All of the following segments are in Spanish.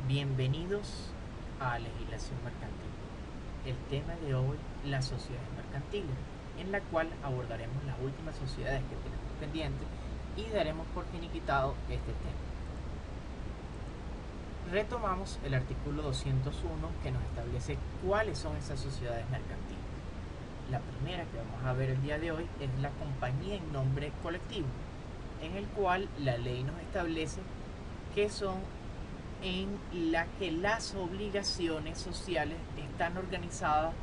Bienvenidos a Legislación Mercantil. El tema de hoy, las sociedades mercantiles, en la cual abordaremos las últimas sociedades que tenemos pendientes y daremos por finiquitado este tema. Retomamos el artículo 201 que nos establece cuáles son esas sociedades mercantiles. La primera que vamos a ver el día de hoy es la compañía en nombre colectivo, en el cual la ley nos establece que son en la que las obligaciones sociales están organizadas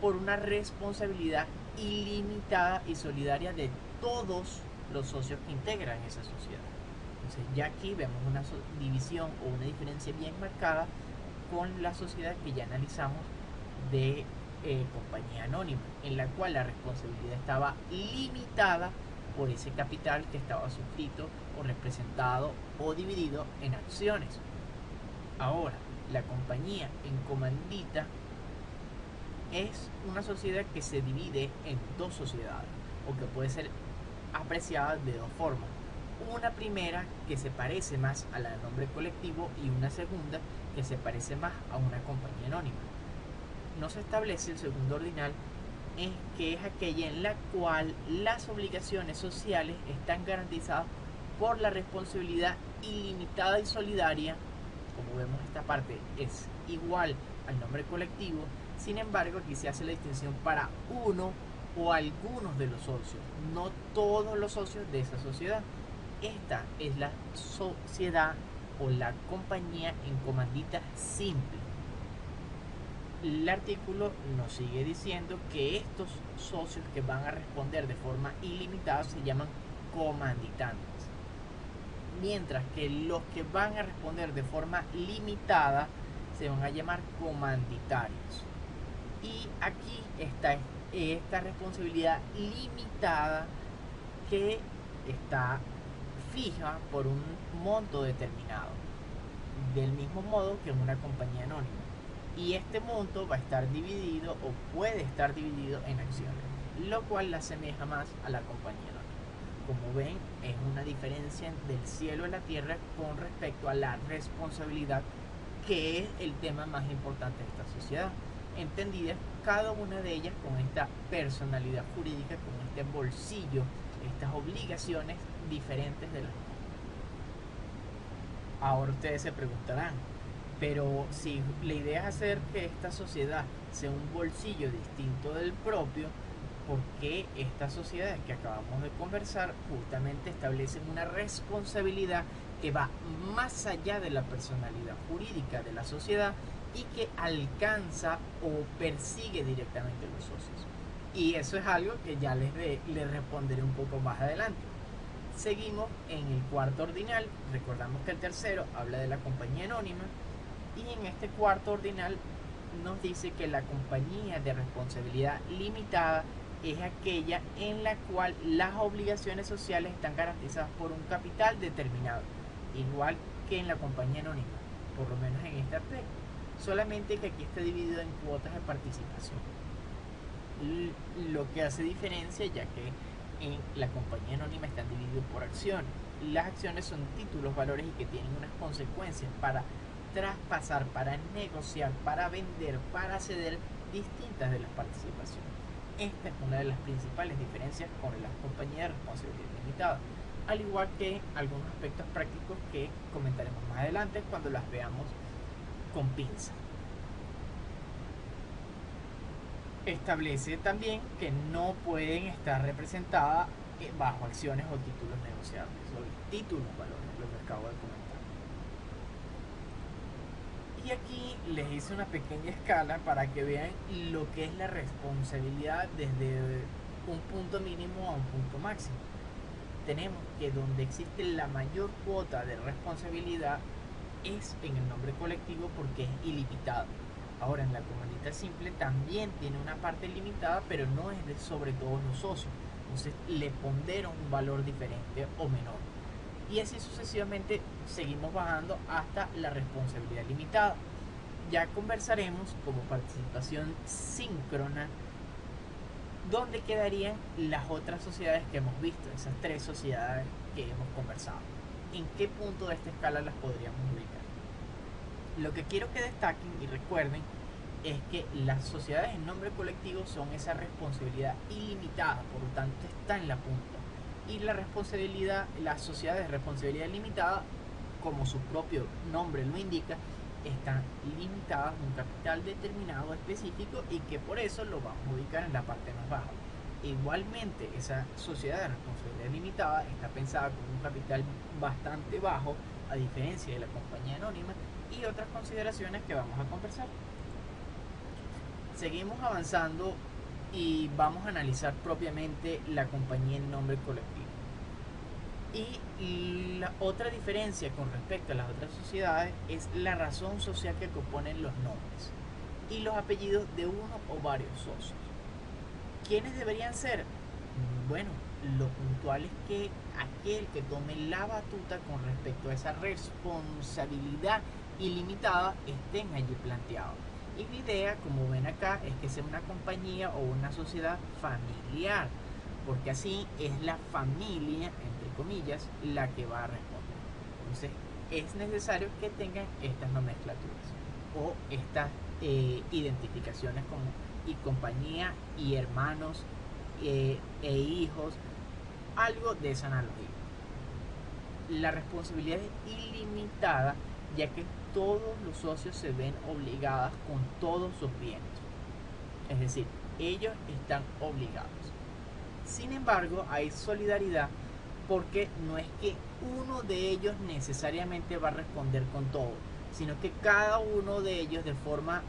por una responsabilidad ilimitada y solidaria de todos los socios que integran esa sociedad. Entonces ya aquí vemos una división o una diferencia bien marcada con la sociedad que ya analizamos de compañía anónima, en la cual la responsabilidad estaba limitada por ese capital que estaba suscrito o representado o dividido en acciones. Ahora, la compañía en comandita es una sociedad que se divide en dos sociedades, o que puede ser apreciada de dos formas. Una primera que se parece más a la de nombre colectivo y una segunda que se parece más a una compañía anónima. No se establece el segundo ordinal, que es aquella en la cual las obligaciones sociales están garantizadas por la responsabilidad ilimitada y solidaria. Como vemos, esta parte es igual al nombre colectivo, sin embargo aquí se hace la distinción para uno o algunos de los socios, no todos los socios de esa sociedad. Esta es la sociedad o la compañía en comandita simple. El artículo nos sigue diciendo que estos socios que van a responder de forma ilimitada se llaman comanditantes, mientras que los que van a responder de forma limitada se van a llamar comanditarios. Y aquí está esta responsabilidad limitada que está fija por un monto determinado, del mismo modo que en una compañía anónima. Y este monto va a estar dividido o puede estar dividido en acciones, lo cual la asemeja más a la compañía anónima. Como ven, es una diferencia del cielo a la tierra con respecto a la responsabilidad, que es el tema más importante de esta sociedad, entendida cada una de ellas con esta personalidad jurídica, con este bolsillo, estas obligaciones diferentes de las demás. Ahora ustedes se preguntarán, pero si la idea es hacer que esta sociedad sea un bolsillo distinto del propio, ¿por qué estas sociedades que acabamos de conversar justamente establecen una responsabilidad que va más allá de la personalidad jurídica de la sociedad y que alcanza o persigue directamente a los socios? Y eso es algo que ya les responderé un poco más adelante. Seguimos en el cuarto ordinal. Recordamos que el tercero habla de la compañía anónima, y en este cuarto ordinal nos dice que la compañía de responsabilidad limitada es aquella en la cual las obligaciones sociales están garantizadas por un capital determinado, igual que en la compañía anónima, por lo menos en este aspecto, solamente que aquí está dividido en cuotas de participación, lo que hace diferencia, ya que en la compañía anónima están divididos por acciones. Las acciones son títulos, valores, y que tienen unas consecuencias para traspasar, para negociar, para vender, para ceder distintas de las participaciones. Esta es una de las principales diferencias con las compañías de responsabilidad limitada, al igual que algunos aspectos prácticos que comentaremos más adelante cuando las veamos con pinza. Establece también que no pueden estar representadas bajo acciones o títulos negociables, o títulos, valores, lo que acabo de comentar. Y aquí les hice una pequeña escala para que vean lo que es la responsabilidad desde un punto mínimo a un punto máximo. Tenemos que donde existe la mayor cuota de responsabilidad es en el nombre colectivo, porque es ilimitado. Ahora, en la comandita simple también tiene una parte limitada, pero no es sobre todos los socios. Entonces le pondera un valor diferente o menor. Y así sucesivamente seguimos bajando hasta la responsabilidad limitada. Ya conversaremos como participación síncrona dónde quedarían las otras sociedades que hemos visto, esas tres sociedades que hemos conversado. ¿En qué punto de esta escala las podríamos ubicar? Lo que quiero que destaquen y recuerden es que las sociedades en nombre colectivo son esa responsabilidad ilimitada, por lo tanto está en la punta. Y la responsabilidad, las sociedades de responsabilidad limitada, como su propio nombre lo indica, están limitadas a un capital determinado específico y que por eso lo vamos a ubicar en la parte más baja. Igualmente, esa sociedad de responsabilidad limitada está pensada con un capital bastante bajo, a diferencia de la compañía anónima, y otras consideraciones que vamos a conversar. Seguimos avanzando y vamos a analizar propiamente la compañía en nombre colectivo. Y la otra diferencia con respecto a las otras sociedades es la razón social que componen los nombres y los apellidos de uno o varios socios. ¿Quiénes deberían ser? Bueno, lo puntual es que aquel que tome la batuta con respecto a esa responsabilidad ilimitada estén allí planteados. Y la idea, como ven acá, es que sea una compañía o una sociedad familiar, porque así es la familia, entre comillas, la que va a responder. Entonces, es necesario que tengan estas nomenclaturas o estas identificaciones como y compañía y hermanos e hijos, algo de esa analogía. La responsabilidad es ilimitada, ya que todos los socios se ven obligados con todos sus bienes. Es decir, ellos están obligados. Sin embargo, hay solidaridad porque no es que uno de ellos necesariamente va a responder con todo, sino que cada uno de ellos de forma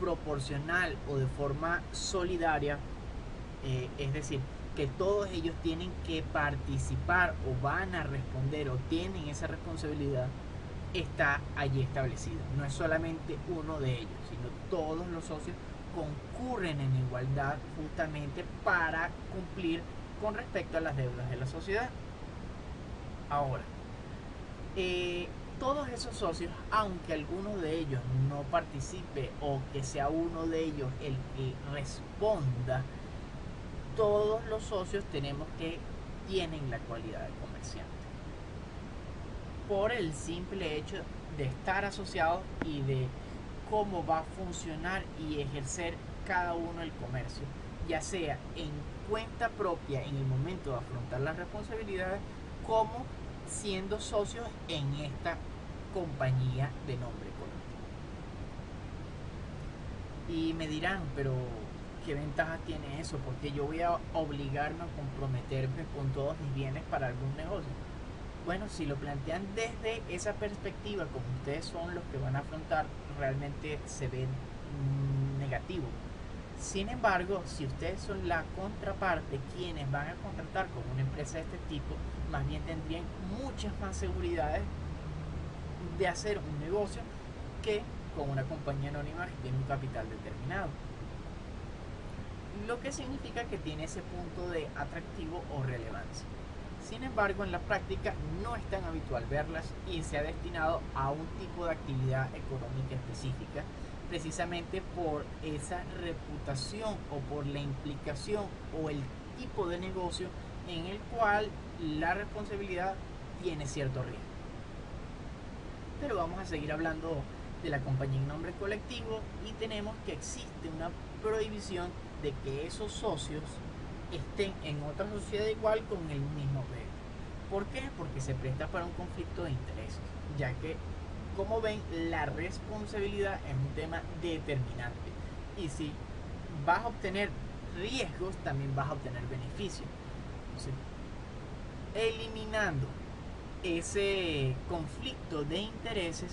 proporcional o de forma solidaria, es decir, que todos ellos tienen que participar o van a responder o tienen esa responsabilidad, está allí establecido. No es solamente uno de ellos, sino todos los socios concurren en igualdad justamente para cumplir con respecto a las deudas de la sociedad. Ahora, todos esos socios, aunque alguno de ellos no participe o que sea uno de ellos el que responda, todos los socios tienen la cualidad de comerciante por el simple hecho de estar asociados y de cómo va a funcionar y ejercer cada uno el comercio, ya sea en cuenta propia en el momento de afrontar las responsabilidades, como siendo socios en esta compañía de nombre colectivo. Y me dirán, pero ¿qué ventajas tiene eso? Porque yo voy a obligarme a comprometerme con todos mis bienes para algún negocio. Bueno, si lo plantean desde esa perspectiva, como ustedes son los que van a afrontar, realmente se ve negativo. Sin embargo, si ustedes son la contraparte, quienes van a contratar con una empresa de este tipo, más bien tendrían muchas más seguridades de hacer un negocio que con una compañía anónima que tiene un capital determinado. Lo que significa que tiene ese punto de atractivo o relevancia. Sin embargo, en la práctica no es tan habitual verlas y se ha destinado a un tipo de actividad económica específica, precisamente por esa reputación o por la implicación o el tipo de negocio en el cual la responsabilidad tiene cierto riesgo. Pero vamos a seguir hablando de la compañía en nombre colectivo y tenemos que existe una prohibición de que esos socios estén en otra sociedad igual con el mismo riesgo. ¿Por qué? Porque se presta para un conflicto de intereses, ya que, como ven, la responsabilidad es un tema determinante. Y si vas a obtener riesgos, también vas a obtener beneficios. Entonces, eliminando ese conflicto de intereses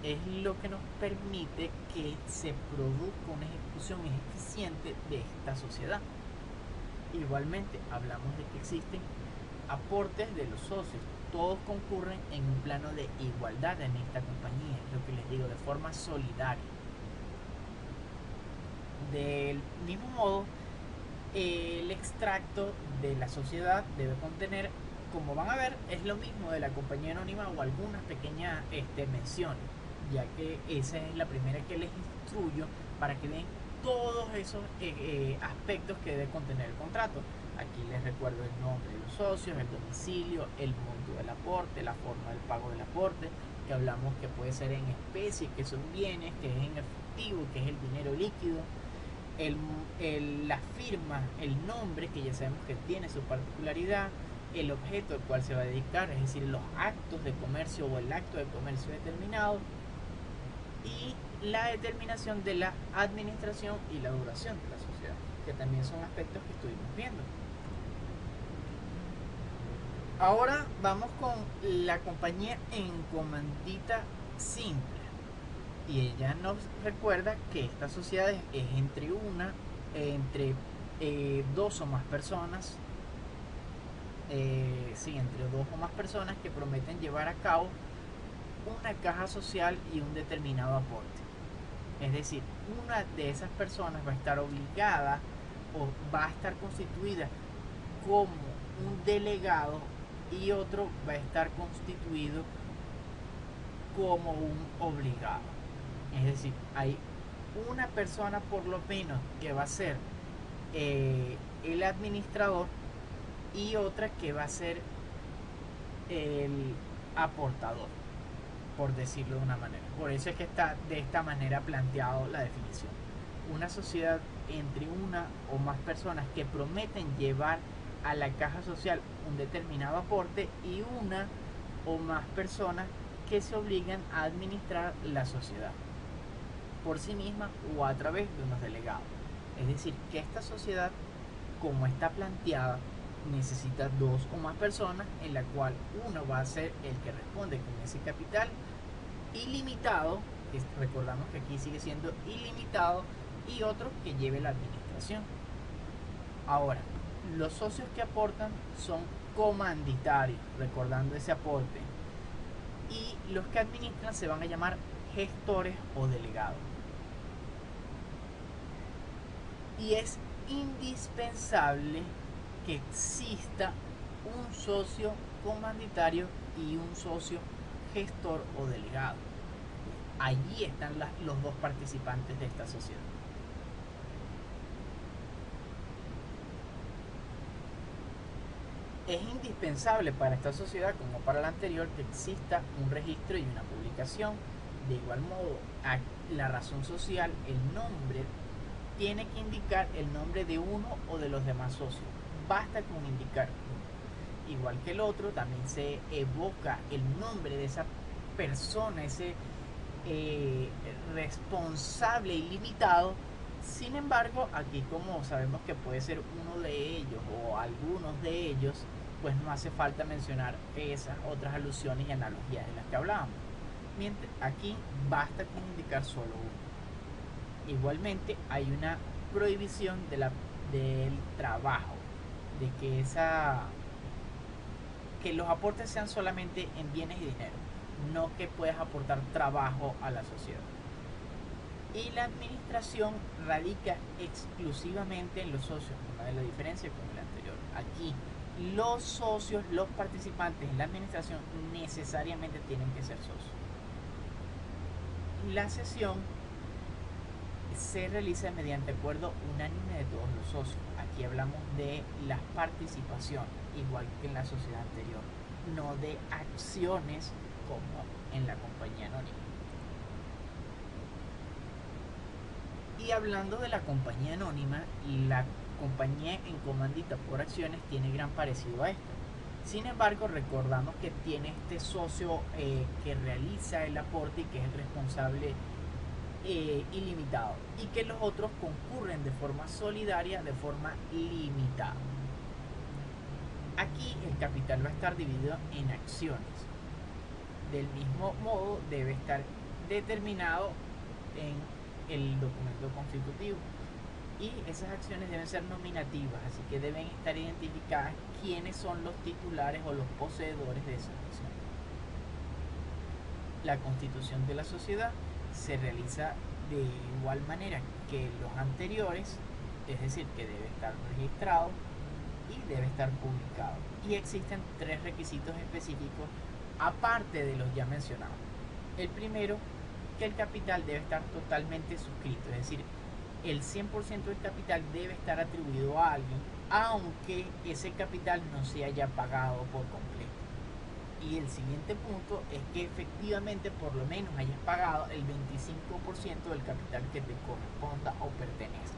es lo que nos permite que se produzca una ejecución eficiente de esta sociedad. Igualmente, hablamos de que existen aportes de los socios. Todos concurren en un plano de igualdad en esta compañía, es lo que les digo, de forma solidaria. Del mismo modo, el extracto de la sociedad debe contener, como van a ver, es lo mismo de la compañía anónima o algunas pequeñas menciones, ya que esa es la primera que les instruyo para que vean todos esos aspectos que debe contener el contrato. Aquí les recuerdo el nombre de los socios, el domicilio, el monto del aporte, la forma del pago del aporte, que hablamos que puede ser en especie, que son bienes, que es en efectivo, que es el dinero líquido, la firma, el nombre, que ya sabemos que tiene su particularidad, el objeto al cual se va a dedicar, es decir, los actos de comercio o el acto de comercio determinado, y la determinación de la administración y la duración de la sociedad, que también son aspectos que estuvimos viendo. Ahora vamos con la compañía en comandita simple, y ella nos recuerda que esta sociedad es entre dos o más personas, entre dos o más personas que prometen llevar a cabo una caja social y un determinado aporte. Es decir, una de esas personas va a estar obligada o va a estar constituida como un delegado y otro va a estar constituido como un obligado. Es decir, hay una persona por lo menos que va a ser el administrador y otra que va a ser el aportador, por decirlo de una manera. Por eso es que está de esta manera planteado la definición. Una sociedad entre una o más personas que prometen llevar a la caja social un determinado aporte y una o más personas que se obligan a administrar la sociedad por sí misma o a través de unos delegados. Es decir, que esta sociedad, como está planteada, necesita dos o más personas, en la cual uno va a ser el que responde con ese capital ilimitado, que recordamos que aquí sigue siendo ilimitado, y otro que lleve la administración. Ahora, los socios que aportan son comanditarios, recordando ese aporte, y los que administran se van a llamar gestores o delegados. Y es indispensable que exista un socio comanditario y un socio gestor o delegado. Allí están los dos participantes de esta sociedad. Es indispensable para esta sociedad, como para la anterior, que exista un registro y una publicación. De igual modo, la razón social, el nombre, tiene que indicar el nombre de uno o de los demás socios. Basta con indicar uno. Igual que el otro, también se evoca el nombre de esa persona, ese responsable ilimitado. Sin embargo, aquí, como sabemos que puede ser uno de ellos o algunos de ellos, pues no hace falta mencionar esas otras alusiones y analogías de las que hablábamos. Mientras aquí basta con indicar solo uno. Igualmente hay una prohibición del trabajo, de que los aportes sean solamente en bienes y dinero, no que puedas aportar trabajo a la sociedad. Y la administración radica exclusivamente en los socios, una de la diferencia con el anterior. Aquí los socios, los participantes en la administración necesariamente tienen que ser socios. La sesión se realiza mediante acuerdo unánime de todos los socios. Aquí hablamos de la participación, igual que en la sociedad anterior, no de acciones como en la compañía anónima. Y hablando de la compañía anónima, la compañía en comandita por acciones tiene gran parecido a esta. Sin embargo, recordamos que tiene este socio que realiza el aporte y que es el responsable ilimitado, y que los otros concurren de forma solidaria, de forma limitada. Aquí el capital va a estar dividido en acciones. Del mismo modo debe estar determinado en el documento constitutivo, y esas acciones deben ser nominativas, así que deben estar identificadas quiénes son los titulares o los poseedores de esas acciones. La constitución de la sociedad se realiza de igual manera que los anteriores, es decir, que debe estar registrado y debe estar publicado. Y existen tres requisitos específicos aparte de los ya mencionados. El primero, que el capital debe estar totalmente suscrito, es decir, el 100% del capital debe estar atribuido a alguien, aunque ese capital no se haya pagado por completo. Y el siguiente punto es que efectivamente por lo menos hayas pagado el 25% del capital que te corresponda o pertenezca.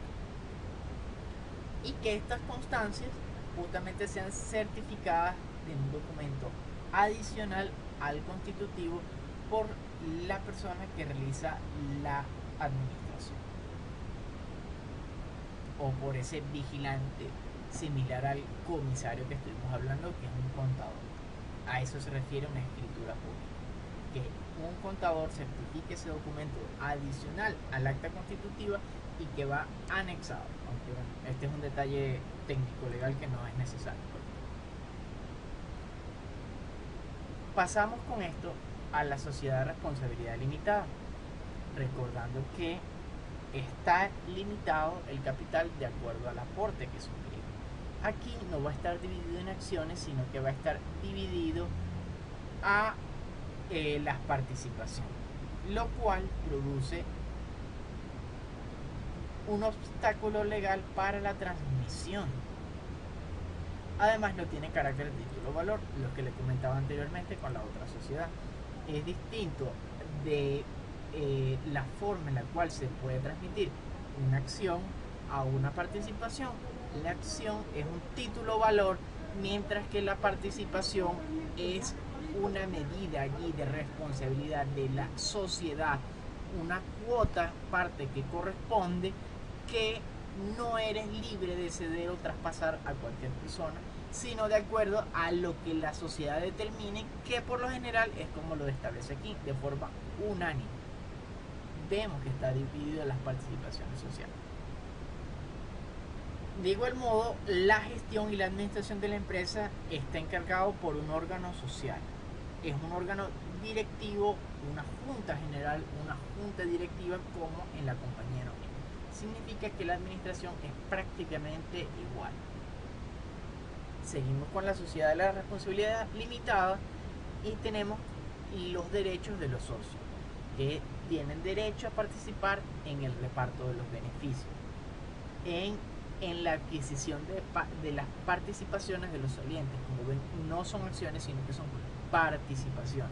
Y que estas constancias justamente sean certificadas en un documento adicional al constitutivo por la persona que realiza la administración o por ese vigilante similar al comisario que estuvimos hablando, que es un contador. A eso se refiere una escritura pública, que un contador certifique ese documento adicional al acta constitutiva y que va anexado, aunque bueno, este es un detalle técnico legal que no es necesario. Pasamos con esto a la sociedad de responsabilidad limitada, recordando que está limitado el capital de acuerdo al aporte que suscribe. Aquí no va a estar dividido en acciones, sino que va a estar dividido a las participaciones, lo cual produce un obstáculo legal para la transmisión. Además no tiene carácter de título o valor, lo que le comentaba anteriormente con la otra sociedad. Es distinto de la forma en la cual se puede transmitir una acción a una participación. La acción es un título o valor, mientras que la participación es una medida allí de responsabilidad de la sociedad, una cuota, parte que corresponde, que no eres libre de ceder o traspasar a cualquier persona, sino de acuerdo a lo que la sociedad determine, que por lo general es como lo establece aquí, de forma unánime. Vemos que está dividido en las participaciones sociales. De igual modo, la gestión y la administración de la empresa está encargado por un órgano social. Es un órgano directivo, una junta general, una junta directiva como en la compañía anónima. Significa que la administración es prácticamente igual. Seguimos con la sociedad de la responsabilidad limitada y tenemos los derechos de los socios, que tienen derecho a participar en el reparto de los beneficios, en la adquisición de las participaciones de los salientes. Como ven, no son acciones, sino que son participaciones.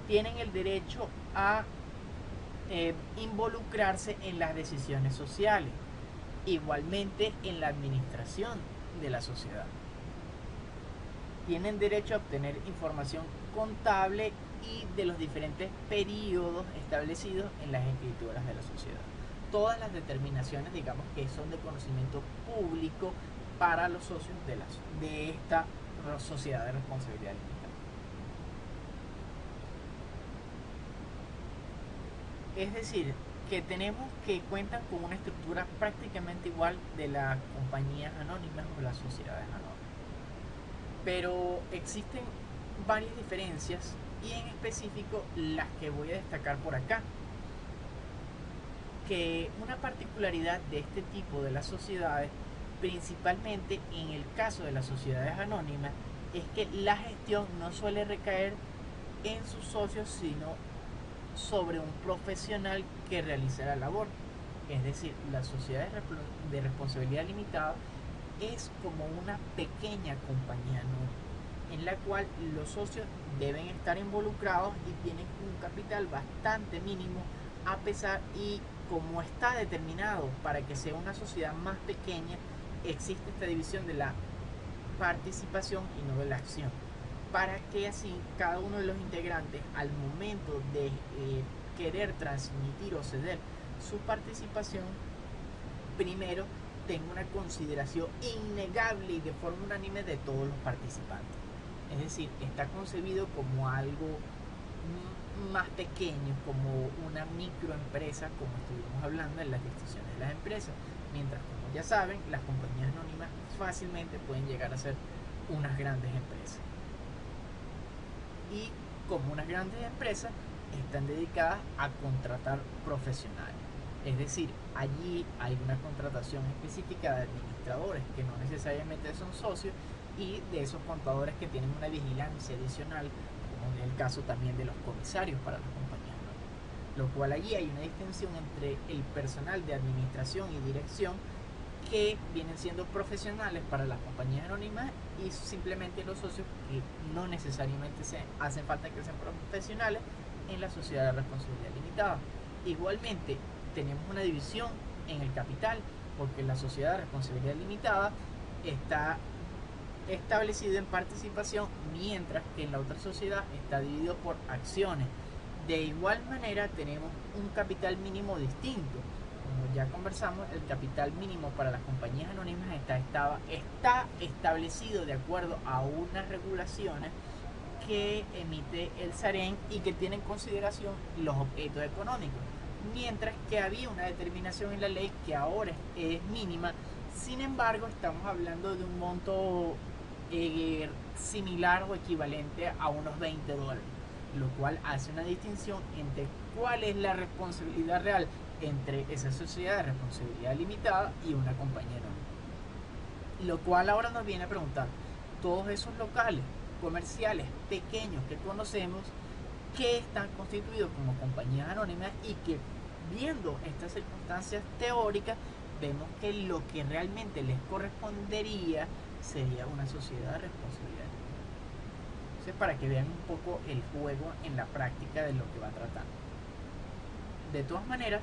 Tienen el derecho a involucrarse en las decisiones sociales, igualmente en la administración de la sociedad. Tienen derecho a obtener información contable y de los diferentes periodos establecidos en las escrituras de la sociedad. Todas las determinaciones, digamos, que son de conocimiento público para los socios de esta sociedad de responsabilidad limitada. Es decir, que tenemos que cuentan con una estructura prácticamente igual de las compañías anónimas o las sociedades anónimas. Pero existen varias diferencias y en específico las que voy a destacar por acá. Que una particularidad de este tipo de las sociedades, principalmente en el caso de las sociedades anónimas, es que la gestión no suele recaer en sus socios, sino sobre un profesional que realiza la labor. Es decir, la sociedad de responsabilidad limitada es como una pequeña compañía anónima, en la cual los socios deben estar involucrados y tienen un capital bastante mínimo, a pesar y como está determinado para que sea una sociedad más pequeña, existe esta división de la participación y no de la acción, para que así cada uno de los integrantes, al momento de querer transmitir o ceder su participación, primero tenga una consideración innegable y de forma unánime de todos los participantes. Es decir, está concebido como algo más pequeño, como una microempresa, como estuvimos hablando en las distinciones de las empresas, mientras, como ya saben, las compañías anónimas fácilmente pueden llegar a ser unas grandes empresas. Y como unas grandes empresas están dedicadas a contratar profesionales, es decir, allí hay una contratación específica de administradores que no necesariamente son socios y de esos contadores que tienen una vigilancia adicional, como en el caso también de los comisarios para las compañías anónimas, lo cual allí hay una distinción entre el personal de administración y dirección que vienen siendo profesionales para las compañías anónimas y simplemente los socios que no necesariamente hacen falta que sean profesionales en la sociedad de responsabilidad limitada. Igualmente tenemos una división en el capital, porque la sociedad de responsabilidad limitada está establecido en participación, mientras que en la otra sociedad está dividido por acciones. De igual manera tenemos un capital mínimo distinto. Como ya conversamos, el capital mínimo para las compañías anónimas está establecido de acuerdo a unas regulaciones que emite el SAREN y que tiene en consideración los objetos económicos, mientras que había una determinación en la ley que ahora es mínima. Sin embargo, estamos hablando de un monto similar o equivalente a unos $20, lo cual hace una distinción entre cuál es la responsabilidad real entre esa sociedad de responsabilidad limitada y una compañía anónima. Lo cual ahora nos viene a preguntar, todos esos locales comerciales pequeños que conocemos, que están constituidos como compañías anónimas y que, viendo estas circunstancias teóricas, vemos que lo que realmente les correspondería sería una sociedad de responsabilidad. Entonces, para que vean un poco el juego en la práctica de lo que va a tratar. De todas maneras,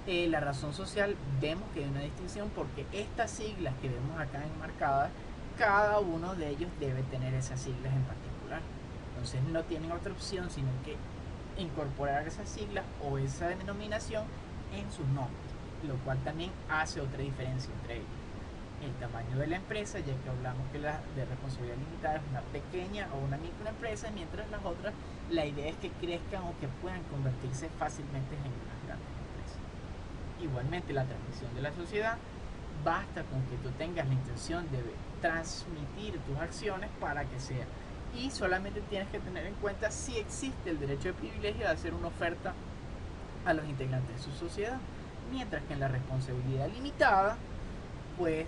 la razón social, vemos que hay una distinción, porque estas siglas que vemos acá enmarcadas, cada uno de ellos debe tener esas siglas en particular. Entonces no tienen otra opción sino que incorporar esas siglas o esa denominación en sus nombres, lo cual también hace otra diferencia entre ellos. El tamaño de la empresa, ya que hablamos que la de responsabilidad limitada es una pequeña o una microempresa, mientras las otras, la idea es que crezcan o que puedan convertirse fácilmente en unas grandes empresas. Igualmente, la transmisión de la sociedad, basta con que tú tengas la intención de transmitir tus acciones para que sea, y solamente tienes que tener en cuenta si existe el derecho de privilegio de hacer una oferta a los integrantes de su sociedad, mientras que en la responsabilidad limitada, pues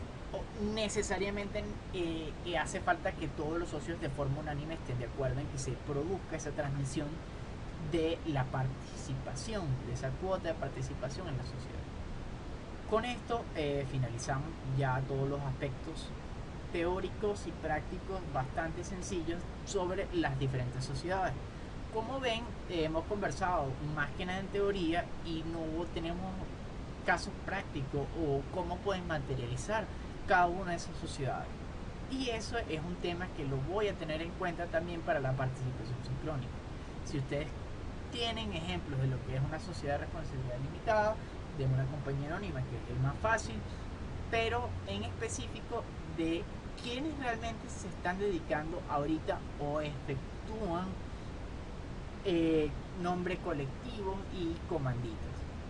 necesariamente hace falta que todos los socios de forma unánime estén de acuerdo en que se produzca esa transmisión de la participación, de esa cuota de participación en la sociedad. Con esto finalizamos ya todos los aspectos teóricos y prácticos bastante sencillos sobre las diferentes sociedades. Como ven, hemos conversado más que nada en teoría y no tenemos casos prácticos o cómo pueden materializar cada una de esas sociedades. Y eso es un tema que lo voy a tener en cuenta también para la participación sincrónica. Si ustedes tienen ejemplos de lo que es una sociedad de responsabilidad limitada, de una compañía anónima, que es el más fácil, pero en específico de quienes realmente se están dedicando ahorita o efectúan nombre colectivo y comanditas.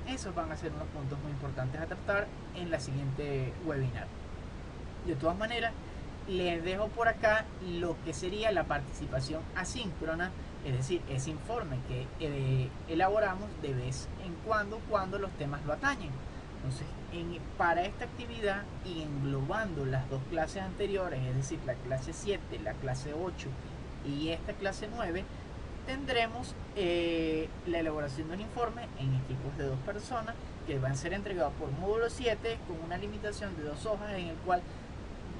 Esos van a ser unos puntos muy importantes a tratar en la siguiente webinar. De todas maneras, les dejo por acá lo que sería la participación asíncrona, es decir, ese informe que elaboramos de vez en cuando los temas lo atañen. Entonces, para esta actividad y englobando las dos clases anteriores, es decir, la clase 7, la clase 8 y esta clase 9, tendremos la elaboración de un informe en equipos de 2 personas que van a ser entregados por módulo 7 con una limitación de 2 hojas, en el cual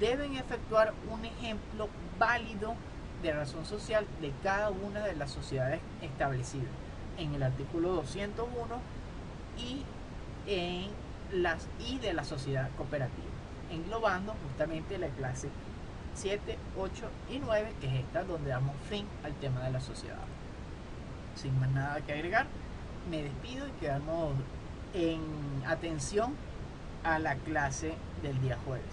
deben efectuar un ejemplo válido de razón social de cada una de las sociedades establecidas en el artículo 201 y de la sociedad cooperativa, englobando justamente la clase 7, 8 y 9, que es esta donde damos fin al tema de la sociedad. Sin más nada que agregar, me despido y quedamos en atención a la clase del día jueves.